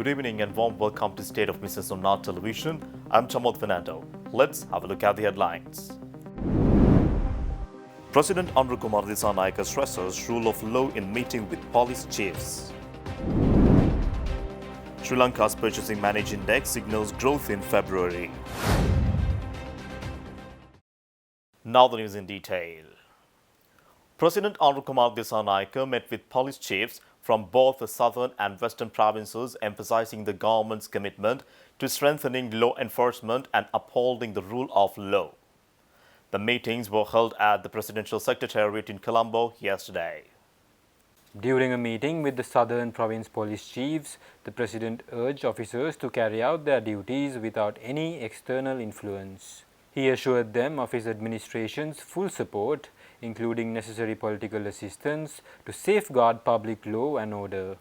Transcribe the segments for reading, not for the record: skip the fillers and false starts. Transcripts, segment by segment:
Good evening and warm welcome to State of Business on Now Television. I'm Chamod Fernando. Let's have a look at the headlines. President Andrew Kumar Dissanayake stresses rule of law in meeting with police chiefs. Sri Lanka's Purchasing Managers Index signals growth in February. Now the news in detail. President Andrew Kumar Dissanayake met with police chiefs from both the southern and western provinces, emphasizing the government's commitment to strengthening law enforcement and upholding the rule of law. The meetings were held at the Presidential Secretariat in Colombo yesterday. During a meeting with the Southern Province Police Chiefs, the President urged officers to carry out their duties without any external influence. He assured them of his administration's full support, including necessary political assistance to safeguard public law and order.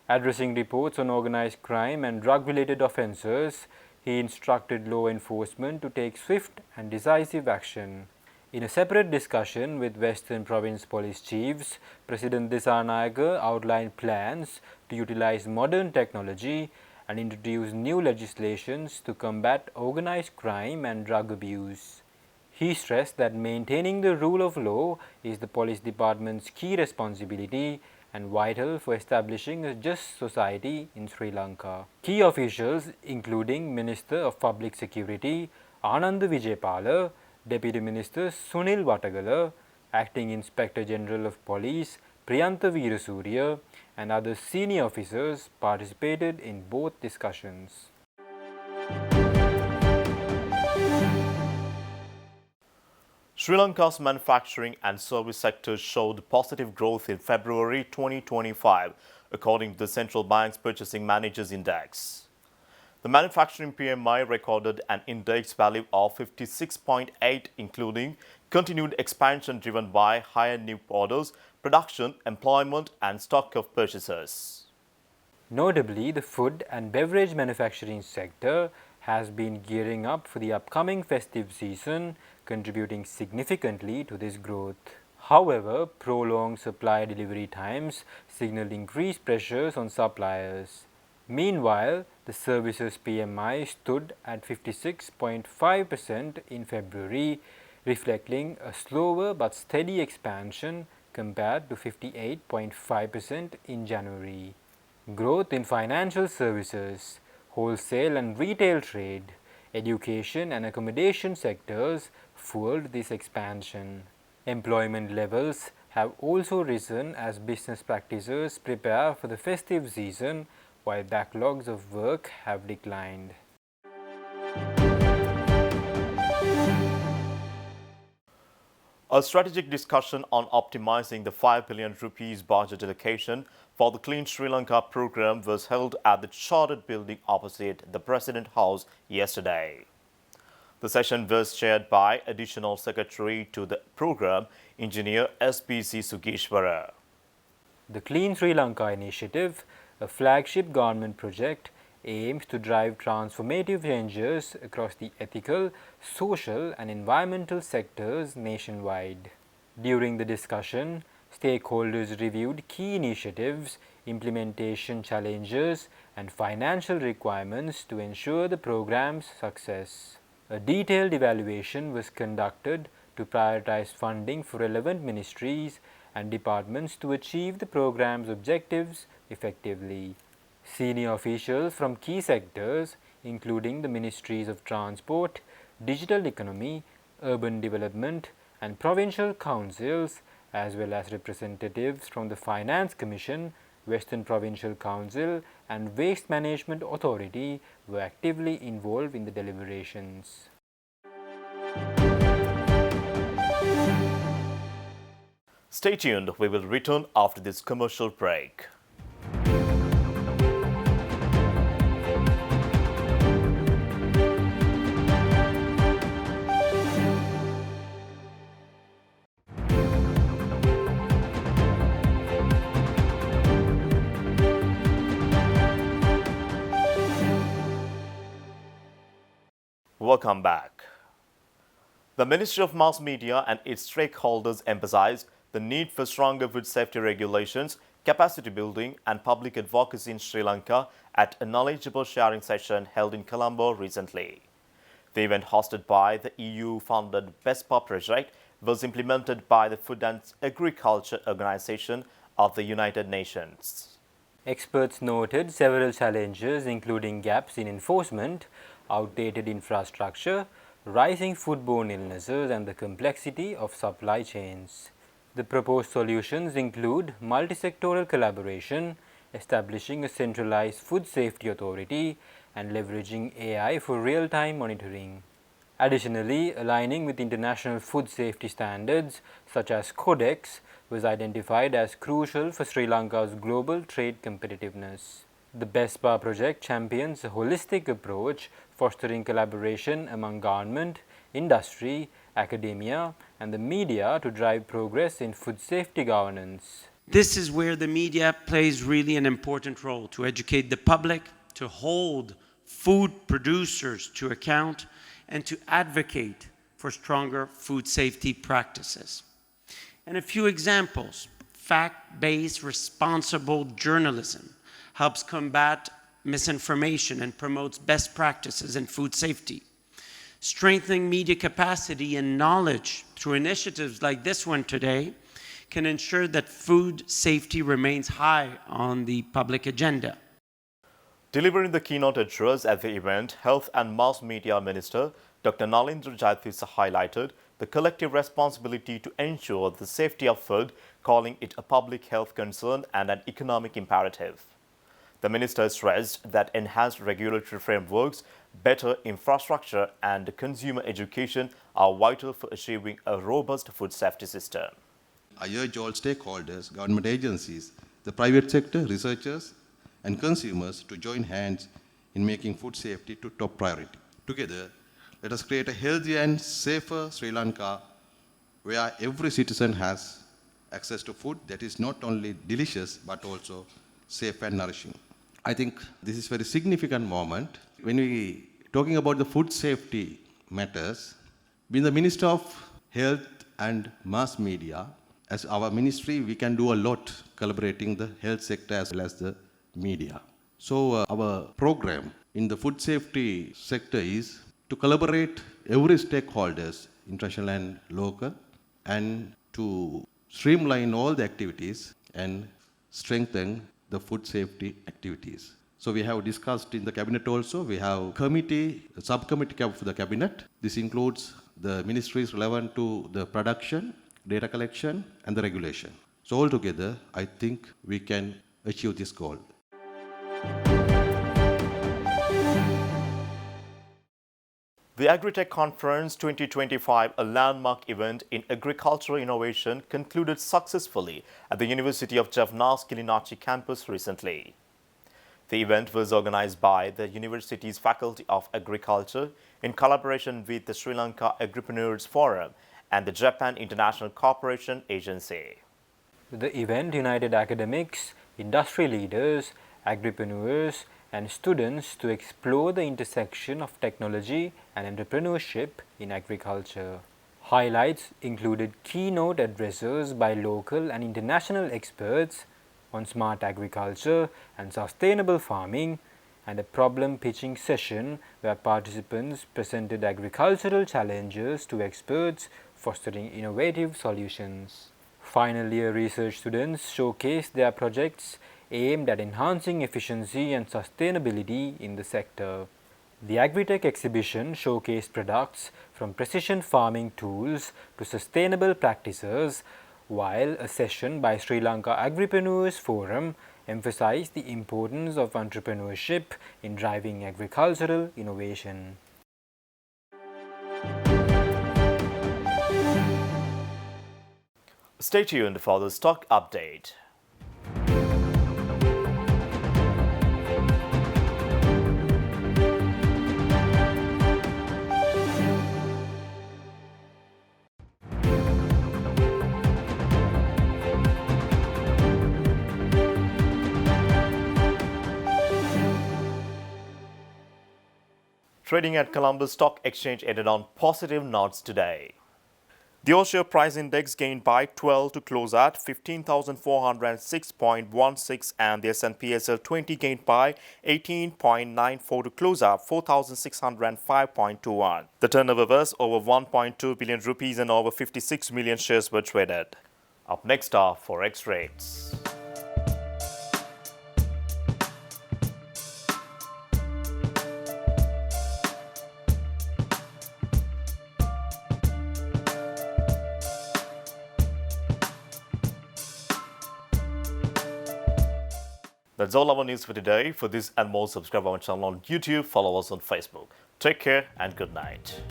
Addressing reports on organized crime and drug-related offences, he instructed law enforcement to take swift and decisive action. In a separate discussion with Western Province Police Chiefs, President Dissanayake outlined plans to utilize modern technology and introduce new legislations to combat organized crime and drug abuse. He stressed that maintaining the rule of law is the police department's key responsibility and vital for establishing a just society in Sri Lanka. Key officials, including Minister of Public Security Ananda Vijaypala, Deputy Minister Sunil Watagala, Acting Inspector General of Police Priyantha Veerasurya, and other senior officers participated in both discussions. Sri Lanka's manufacturing and service sectors showed positive growth in February 2025, according to the central bank's Purchasing Managers Index. The manufacturing PMI recorded an index value of 56.8, including continued expansion driven by higher new orders, production, employment, and stock of purchases. Notably, the food and beverage manufacturing sector has been gearing up for the upcoming festive season, contributing significantly to this growth. However, prolonged supply delivery times signaled increased pressures on suppliers. Meanwhile, the services PMI stood at 56.5% in February, reflecting a slower but steady expansion compared to 58.5% in January. Growth in financial services, wholesale and retail trade, education and accommodation sectors fueled this expansion. Employment levels have also risen as business practitioners prepare for the festive season, while backlogs of work have declined. A strategic discussion on optimizing the 5 billion rupees budget allocation for the Clean Sri Lanka program was held at the Chartered Building opposite the President House yesterday. The session was chaired by Additional Secretary to the program, Engineer SPC Sugeshwara. The Clean Sri Lanka initiative, a flagship government project, aims to drive transformative changes across the ethical, social and environmental sectors nationwide. During the discussion, stakeholders reviewed key initiatives, implementation challenges and financial requirements to ensure the program's success. A detailed evaluation was conducted to prioritize funding for relevant ministries and departments to achieve the program's objectives effectively. Senior officials from key sectors, including the Ministries of Transport, Digital Economy, Urban Development and Provincial Councils, as well as representatives from the Finance Commission, Western Provincial Council and Waste Management Authority were actively involved in the deliberations. Stay tuned, we will return after this commercial break. Welcome back. The Ministry of Mass Media and its stakeholders emphasized the need for stronger food safety regulations, capacity building and public advocacy in Sri Lanka at a knowledgeable sharing session held in Colombo recently. The event, hosted by the EU-funded BESPA project, was implemented by the Food and Agriculture Organization of the United Nations. Experts noted several challenges, including gaps in enforcement, outdated infrastructure, rising foodborne illnesses, and the complexity of supply chains. The proposed solutions include multi-sectoral collaboration, establishing a centralized food safety authority, and leveraging AI for real-time monitoring. Additionally, aligning with international food safety standards such as Codex was identified as crucial for Sri Lanka's global trade competitiveness. The BESPA project champions a holistic approach, fostering collaboration among government, industry, academia, and the media to drive progress in food safety governance. This is where the media plays really an important role to educate the public, to hold food producers to account, and to advocate for stronger food safety practices. And a few examples: fact-based responsible journalism helps combat misinformation and promotes best practices in food safety. Strengthening media capacity and knowledge through initiatives like this one today can ensure that food safety remains high on the public agenda. Delivering the keynote address at the event, Health and Mass Media Minister Dr. Nalindra Jayatissa highlighted the collective responsibility to ensure the safety of food, calling it a public health concern and an economic imperative. The minister stressed that enhanced regulatory frameworks, better infrastructure, and consumer education are vital for achieving a robust food safety system. I urge all stakeholders, government agencies, the private sector, researchers, and consumers to join hands in making food safety to top priority. Together, let us create a healthier and safer Sri Lanka where every citizen has access to food that is not only delicious but also safe and nourishing. I think this is a very significant moment. When we talking about the food safety matters, being the Minister of Health and Mass Media, as our ministry, we can do a lot collaborating the health sector as well as the media. So our program in the food safety sector is to collaborate every stakeholders, international and local, and to streamline all the activities and strengthen the food safety activities. So we have discussed in the cabinet also, we have committee, subcommittee for the cabinet. This includes the ministries relevant to the production, data collection, and the regulation. So altogether, I think we can achieve this goal. The Agritech Conference 2025, a landmark event in agricultural innovation, concluded successfully at the University of Jaffna's Kilinachi campus recently. The event was organized by the university's Faculty of Agriculture in collaboration with the Sri Lanka Agripreneurs Forum and the Japan International Cooperation Agency. The event united academics, industry leaders, agripreneurs, and students to explore the intersection of technology and entrepreneurship in agriculture. Highlights included keynote addresses by local and international experts on smart agriculture and sustainable farming, and a problem pitching session where participants presented agricultural challenges to experts, fostering innovative solutions. Final year research students showcased their projects aimed at enhancing efficiency and sustainability in the sector. The Agritech exhibition showcased products from precision farming tools to sustainable practices, while a session by Sri Lanka Agripreneurs Forum emphasized the importance of entrepreneurship in driving agricultural innovation. Stay tuned for the stock update. Trading at Colombo Stock Exchange ended on positive notes today. The all-share price index gained by 12 to close at 15,406.16 and the S&P SL 20 gained by 18.94 to close at 4,605.21. The turnover was over 1.2 billion rupees and over 56 million shares were traded. Up next are Forex rates. That's all our news for today. For this and more, subscribe our channel on YouTube, follow us on Facebook. Take care and good night.